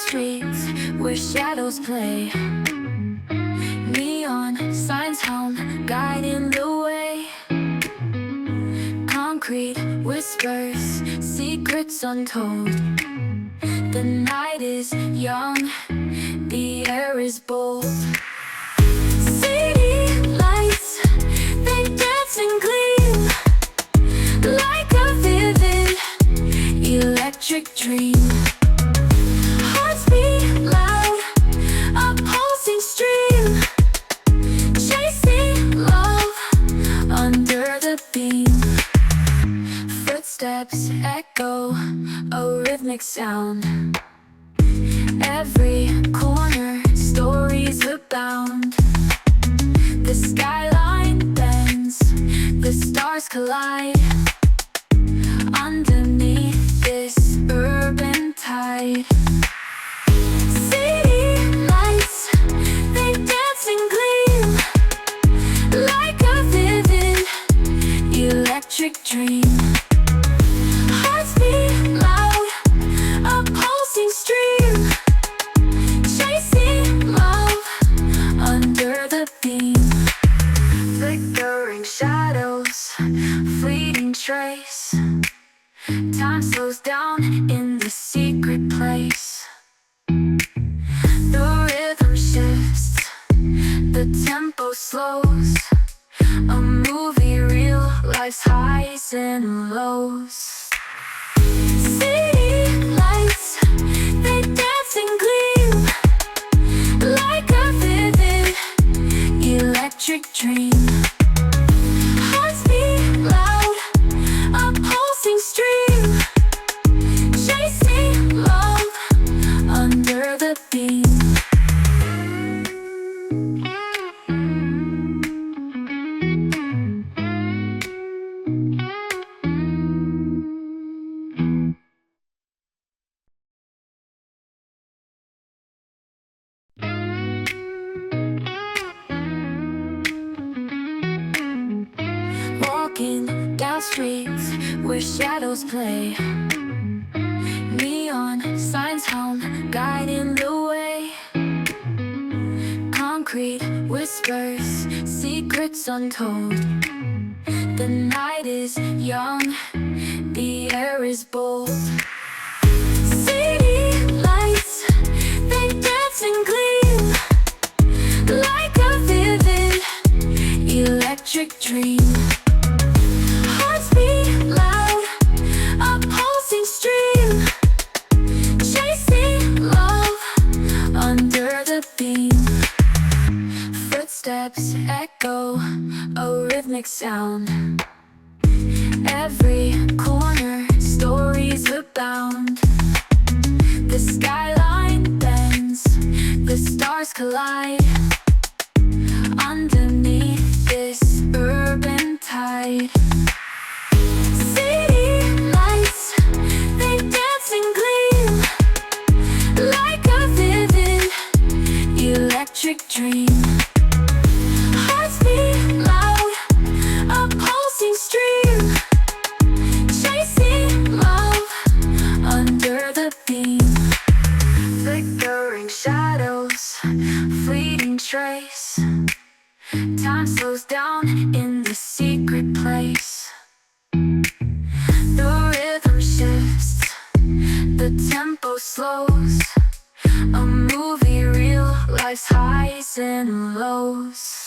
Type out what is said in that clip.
streets where shadows play. Neon signs hum, guiding the way. Concrete whispers, secrets untold. The night is young, the air is bold. City lights, they dance and gleam, like a vivid electric dream. Hearts beat loud, a pulsing stream, chasing love under the beam. Footsteps echo, a rhythmic sound. Every corner, stories abound. The skyline bends, the stars collide. Underneath this urban tide, city lights, they dance and gleam, like a vivid electric dream. Hearts beat loud, a pulsing stream, chasing love under the beam. Flickering shadows, fleeting trace. Time slows down in the secret place. The rhythm shifts, the tempo slows. A movie reel, life's highs and lows. City lights, they dance and gleam, like a vivid electric dream. Hearts beat loud, a pulsing stream, chasing love under the beam. Walking down streets where shadows play. Neon signs hum, guiding the way. Concrete whispers, secrets untold. The night is young, the air is bold. City lights, they dance and gleam, like a vivid electric dream. Hearts beat loud, a pulsing stream, chasing love under the beam. Footsteps echo, a rhythmic sound. Every corner, stories abound. The skyline bends, the stars collide. Underneath this urban tide, city lights, they dance and gleam, like a vivid electric dream. Hearts beat loud, a pulsing stream, chasing love under the beam. Flickering shadows, fleeting trace. Time slows down in the secret place. The rhythm shifts, the tempo slows. A movie reel, life's highs and lows.